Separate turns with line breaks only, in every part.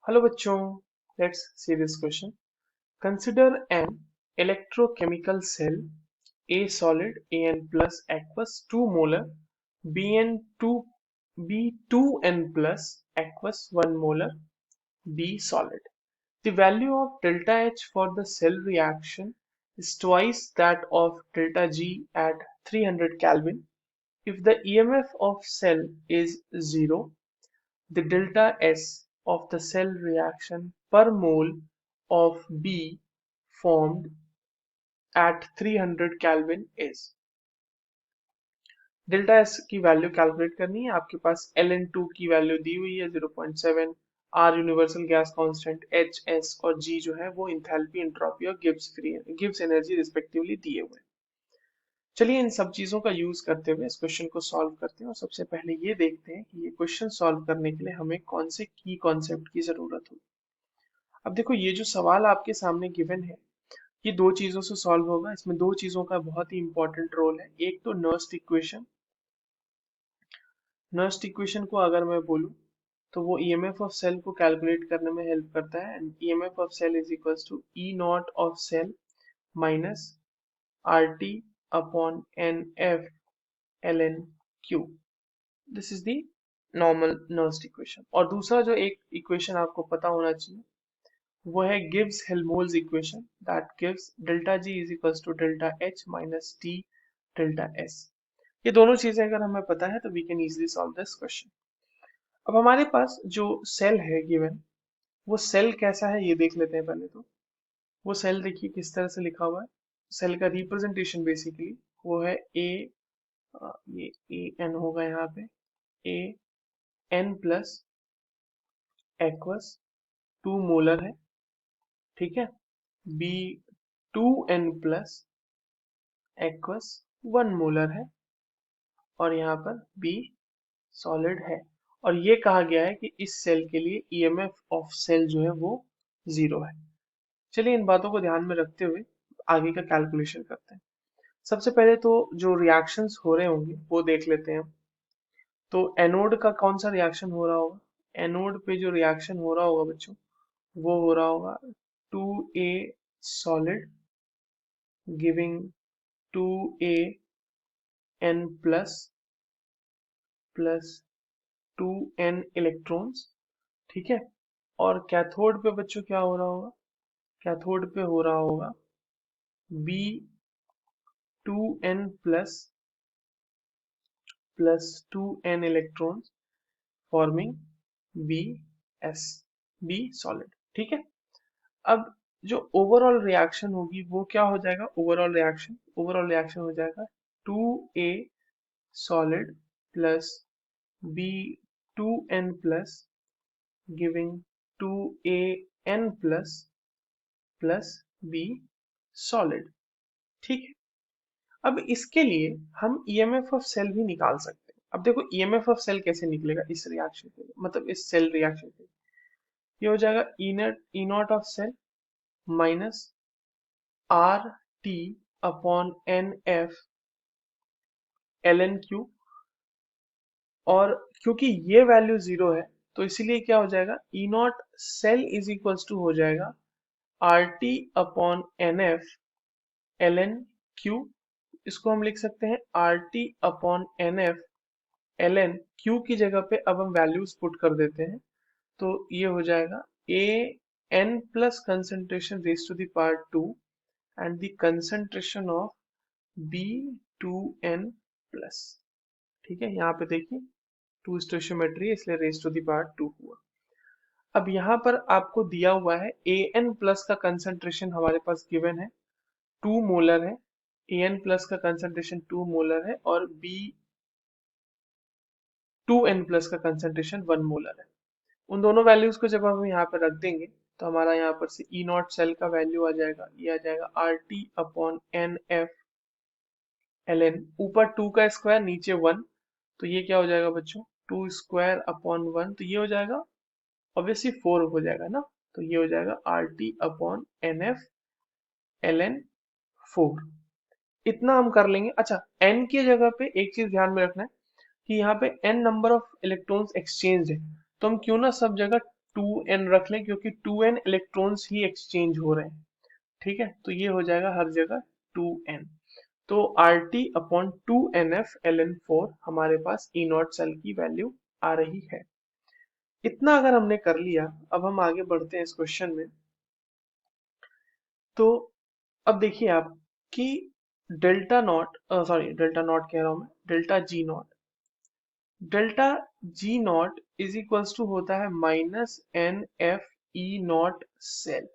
Hello bachcho, let's see this question. Consider an electrochemical cell A solid An plus aqueous 2 molar Bn2 B2N plus aqueous 1 molar B solid. The value of delta H for the cell reaction is twice that of delta G at 300 Kelvin. If the EMF of cell is 0, the delta S of the cell reaction per mole of B formed at 300 Kelvin is। Delta S की value calculate करनी है। आपके पास Ln2 की value दी हुई है 0.7, R universal gas constant, H S और G जो है वो इंथैल्पी, एंट्रोपी और गिब्स एनर्जी रिस्पेक्टिवली दिए हुए हैं। चलिए इन सब चीजों का यूज करते हुए इस क्वेश्चन को सॉल्व करते हैं और सबसे पहले ये देखते हैं कि ये क्वेश्चन सॉल्व करने के लिए हमें कौन से की कॉन्सेप्ट की जरूरत होगी। अब देखो ये जो सवाल आपके सामने गिवन है ये दो चीजों से सॉल्व होगा। इसमें दो चीजों का बहुत ही इंपॉर्टेंट रोल है। एक तो नर्स्ट इक्वेशन, नर्स्ट इक्वेशन को अगर मैं बोलूं तो वो ईएमएफ ऑफ सेल को कैलकुलेट करने में हेल्प करता है। And EMF of cell is equals to E naught of cell minus R T upon n F l n Q. This is the normal Nernst equation. और दूसरा जो एक equation आपको पता होना चाहिए वो है Gibbs Helmholtz equation that gives delta G is equals to delta H minus T delta S. ये दोनों चीजें अगर हमें पता है तो we can easily solve this question. अब हमारे पास जो सेल है गिवन, वो सेल कैसा है ये देख लेते हैं पहले तो। वो सेल देखिए किस तरह से लिखा हुआ है। सेल का रिप्रेजेंटेशन बेसिकली वो है ए, ये ए एन होगा यहाँ पे, ए एन प्लस एक्वस 2 मोलर है, ठीक है। B 2N plus aqueous 1 molar है और यहाँ पर बी सॉलिड है। और ये कहा गया है कि इस सेल के लिए ईएमएफ ऑफ सेल जो है वो 0 है। चलिए इन बातों को ध्यान में रखते हुए आगे का कैलकुलेशन करते हैं। सबसे पहले तो जो रिएक्शंस हो रहे होंगे वो देख लेते हैं। तो एनोड का कौन सा रिएक्शन हो रहा होगा। एनोड पे जो रिएक्शन हो रहा होगा बच्चों वो हो रहा होगा 2A solid giving 2AN plus 2N electrons, ठीक है। और कैथोड पे बच्चों क्या हो रहा होगा, कैथोड पे हो रहा होगा B2N plus 2N electrons forming BS, B solid, ठीक है। अब जो ओवरऑल रिएक्शन होगी वो क्या हो जाएगा, ओवरऑल रिएक्शन हो जाएगा 2A solid plus B2N plus giving 2AN plus B solid, ठीक है। अब इसके लिए हम ईएमएफ ऑफ सेल भी निकाल सकते हैं। अब देखो ईएमएफ ऑफ सेल कैसे निकलेगा इस रिएक्शन के लिए, मतलब इस सेल रिएक्शन के लिए। ये हो जाएगा E naught of cell minus R T upon n F l n Q. और क्योंकि ये वैल्यू 0 है तो इसीलिए क्या हो जाएगा, E naught cell is equals to हो जाएगा R T upon n F l n Q. इसको हम लिख सकते हैं R T upon n F l n Q की जगह पे अब हम वैल्यूज पुट कर देते हैं। तो ये हो जाएगा A n plus concentration raise to the power 2 and the concentration of B two n plus, ठीक है। यहाँ पे देखिए टू स्टोशियोमेट्री है इसलिए रेज टू द पावर 2 हुआ। अब यहाँ पर आपको दिया हुआ है ए एन प्लस का कंसेंट्रेशन हमारे पास गिवन है 2 मोलर है, ए एन प्लस का कंसेंट्रेशन 2 मोलर है और बी 2N प्लस का कंसेंट्रेशन 1 मोलर है। उन दोनों वैल्यूज को जब हम यहाँ पर रख देंगे तो हमारा यहाँ पर से ई नॉट सेल का वैल्यू आ जाएगा, ये आ जाएगा R T upon n F l n, ऊपर 2 का स्क्वायर नीचे 1, तो ये क्या हो जाएगा बच्चों 2 स्क्वायर अपॉन 1, तो ये हो जाएगा ऑब्वियसली 4 हो जाएगा ना। तो ये हो जाएगा R T upon n F l n 4। इतना हम कर लेंगे। अच्छा एन की जगह पे एक चीज ध्यान में रखना है कि यहाँ पे n number of electrons exchange है, तो हम क्यों ना सब जगह 2n रख लें क्योंकि 2n इलेक्ट्रॉन्स ही एक्सचेंज हो रहे हैं। ठीक है, तो ये हो जाएगा हर जगह 2n। तो RT अपॉन 2NF ln4 हमारे पास ई नॉट सेल की वैल्यू आ रही है। इतना अगर हमने कर लिया, अब हम आगे बढ़ते हैं इस क्वेश्चन में। तो अब देखिए आप कि delta naught, sorry delta naught कह रहा हूं मैं, delta G naught, delta G naught is equals to होता है -NF E naught cell.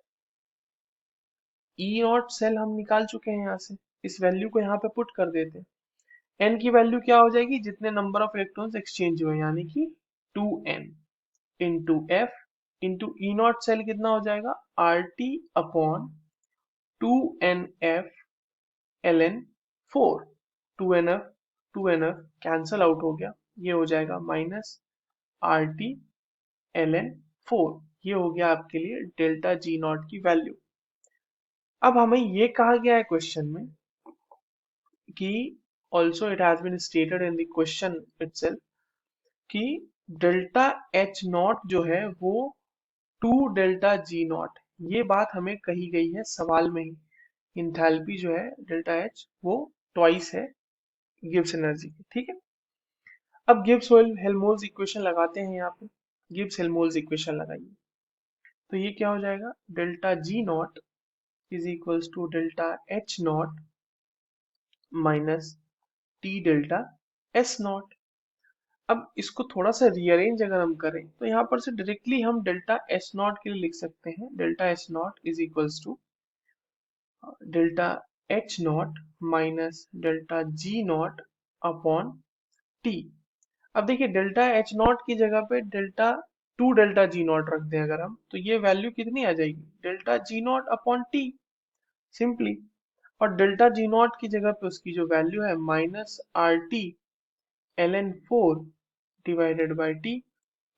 E naught cell हम निकाल चुके हैं यहाँ से, इस वैल्यू को यहाँ पे पुट कर देते हैं। एन की वैल्यू क्या हो जाएगी, जितने नंबर ऑफ इलेक्ट्रॉन्स एक्सचेंज हुए, यानी कि 2n into F into E naught cell कितना हो जाएगा, RT upon 2NF ln4। 2NF cancel out हो गया, ये हो जाएगा -RT ln4। ये हो गया आपके लिए डेल्टा जी नॉट की वैल्यू। अब हमें ये कहा गया है क्वेश्चन में कि also it has been stated in the question itself कि डेल्टा एच नॉट जो है वो 2 डेल्टा जी नॉट, ये बात हमें कही गई है सवाल में ही। इंथैल्पी जो है डेल्टा एच वो ट्वाइस है गिब्स एनर्जी की। ठीक है, अब गिब्स हेल्महोल्ट्ज इक्वेशन लगाते हैं यहाँ पे। गिब्स हेल्महोल्ट्ज इक्वेशन लगाइए, तो ये क्या हो जाएगा, delta G naught is equals to delta H naught minus T delta S naught. अब इसको थोड़ा सा रीअरेंज अगर हम करें तो यहाँ पर से डायरेक्टली हम डेल्टा एस नॉट के लिए लिख सकते हैं, delta S naught is equals to delta H naught minus delta G naught upon T. अब देखिए डेल्टा एच नॉट की जगह पे डेल्टा जी नॉट रख दें अगर हम, तो ये वैल्यू कितनी आ जाएगी, delta G naught upon T simply. और डेल्टा जी नॉट की जगह पे उसकी जो वैल्यू है -RT ln4 divided by T,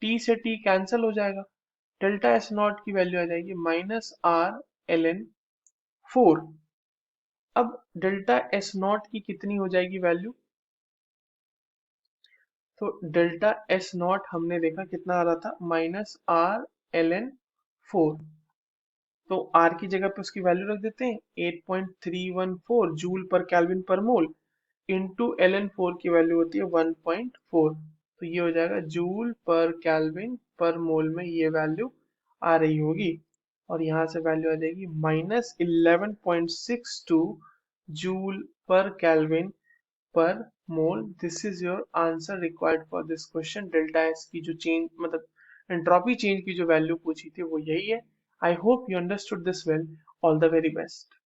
T से टी कैंसिल हो जाएगा, डेल्टा एस नॉट की वैल्यू आ जाएगी -R ln4। अब डेल्टा एस नॉट की कितनी हो जाएगी वैल्यू, तो डेल्टा एस नॉट हमने देखा कितना आ रहा था, -R ln4। तो R की जगह पे उसकी वैल्यू रख देते हैं 8.314 जूल पर केल्विन पर मोल, इंटू ln4 की वैल्यू होती है 1.4, तो ये हो जाएगा जूल पर केल्विन पर मोल में ये वैल्यू आ रही होगी। और यहाँ से वैल्यू आ जाएगी -11.62 joule per kelvin per mole. This is your answer required for this question. Delta S की जो चेंज मतलब एंट्रोपी चेंज की जो वैल्यू पूछी थी वो यही है। I hope you understood this well. All the very best.